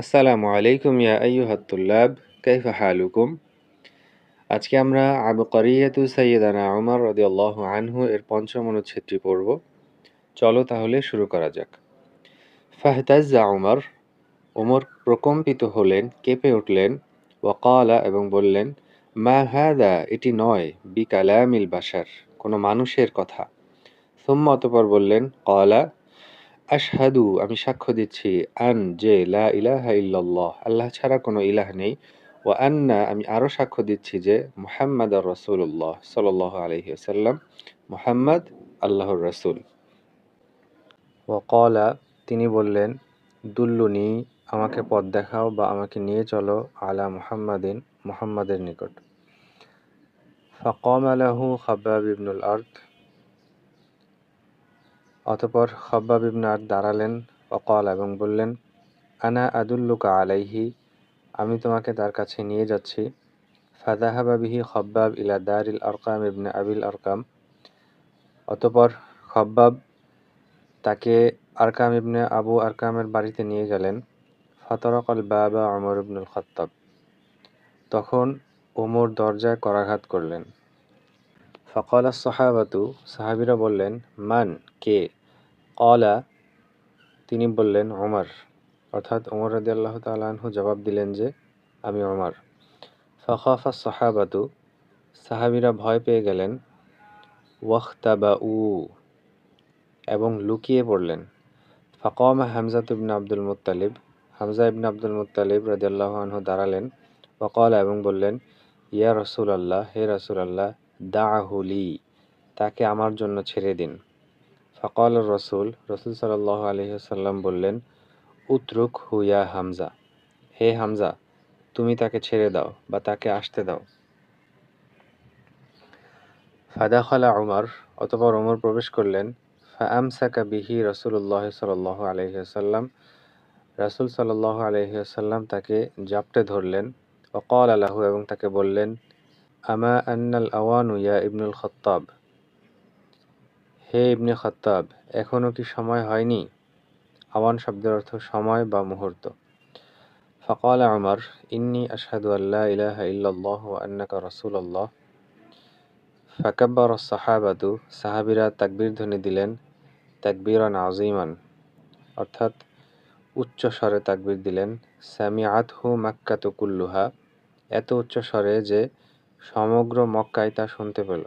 আসসালামু আলাইকুম ইয়া আইয়ুহাত তুল্লাব, কাইফা হালুকুম? আজকে আমরা আবকারিয়াতু সাইয়্যিদানা উমর রাদিয়াল্লাহু আনহু এর পঞ্চম অনুচ্ছেদটি পড়ব। চলো তাহলে শুরু করা যাক। ফাহতাজ্জা উমর, উমর প্রকম্পিত হলেন, কেঁপে উঠলেন। ওয়াকালা, এবং বললেন, মা হাদা, এটি নয়, বিকালামিল বাশার, কোনো মানুষের কথা। সুম্মা, অতঃপর বললেন, ক্বালা, আশহাদু, আমি সাক্ষ্য দিচ্ছি, আন, যে, লা ইলাহা ইল্লাল্লাহ, আল্লাহ ছাড়া কোনো ইলাহ নেই, ওয়া আন্না, আমি আরও সাক্ষ্য দিচ্ছি যে, মুহাম্মাদার রাসূলুল্লাহ সাল্লাল্লাহু আলাইহি ওয়াসাল্লাম, মুহাম্মদ আল্লাহর রাসূল। ওয়া ক্বালা, তিনি বললেন, দুল্লুনি, আমাকে পথ দেখাও বা আমাকে নিয়ে চলো, আলা মুহাম্মাদিন, মুহাম্মাদের নিকট। ফাকামা লাহু খাব্বাব ইবনুল আরত, অতঃপর খাব্বাব ইবনে আরত দাঁড়ালেন। ওয়াকাল, এবং বললেন, আনা আদুল্লুকা আলাইহি, আমি তোমাকে তার কাছে নিয়ে যাচ্ছি। ফাযাহাবা বিহি খাব্বাব ইলা দারিল আরকাম ইবনে আবিল আরকাম, অতঃপর খাব্বাব তাকে আরকাম ইবনে আবু আরকামের বাড়িতে নিয়ে গেলেন। ফাতারাকাল বাবা ওমর ইবনুল খাত্তাব, তখন ওমর দরজায় করাঘাত করলেন। ফাকালা সাহাবাতু, সাহাবীরা বললেন, মান, কে? ক্বালা, তিনি বললেন, ওমর, অর্থাৎ ওমর রাদিয়াল্লাহু তাআলা আনহু জবাব দিলেন যে, আমি ওমর। ফাখাফা সাহাবাতু, সাহাবীরা ভয় পেয়ে গেলেন। ওয়াখতাবাউ, এবং লুকিয়ে পড়লেন। ফাকামা হামজাতু ইবনে আব্দুল মুত্তালিব, হামজা ইবনে আব্দুল মুত্তালিব রাদিয়াল্লাহু আনহু দাঁড়ালেন। ওয়াকালা, এবং বললেন, ইয়া রাসূলাল্লাহ, হে রাসূলাল্লাহ, দাআহু লি, তাকে আমার জন্য ছেড়ে দিন। ফাকাল রাসূল, রাসূল সাল্লাল্লাহু আলাইহি ওয়াসাল্লাম বললেন, উতরুক হু ইয়া হামজা, হে হামজা, তুমি তাকে ছেড়ে দাও বা তাকে আসতে দাও। ফাদাখালা উমর, অতঃপর ওমর প্রবেশ করলেন। ফাআমসাকা বিহি রাসূলুল্লাহ সাল্লাল্লাহু আলাইহি ওয়াসাল্লাম, রাসূল সাল্লাল্লাহু আলাইহি ওয়াসাল্লাম তাকে জাপটে ধরলেন। ওয়াকালা লাহু, এবং তাকে বললেন, আমা আন্নাল আওয়ানু ইয়া ইবনুল খাত্তাব, হে ইবনে খাত্তাব, এখনও কি সময় হয়নি? আওয়ান শব্দের অর্থ সময় বা মুহূর্ত। ফাকালা উমর, ইন্নী আশহাদু আল্লা ইলাহা ইল্লাল্লাহ ওয়া আন্নাকা রাসূলুল্লাহ। ফাকাব্বারা সাহাবাতু, সাহাবীরা তাকবীর ধ্বনি দিলেন। তাকবীরান আযীমান, অর্থাৎ উচ্চ স্বরে তাকবীর দিলেন। সামিআতহু মাক্কাতু কুল্লুহা, এত উচ্চ স্বরে যে সমগ্র মক্কায় তা শুনতে পেল।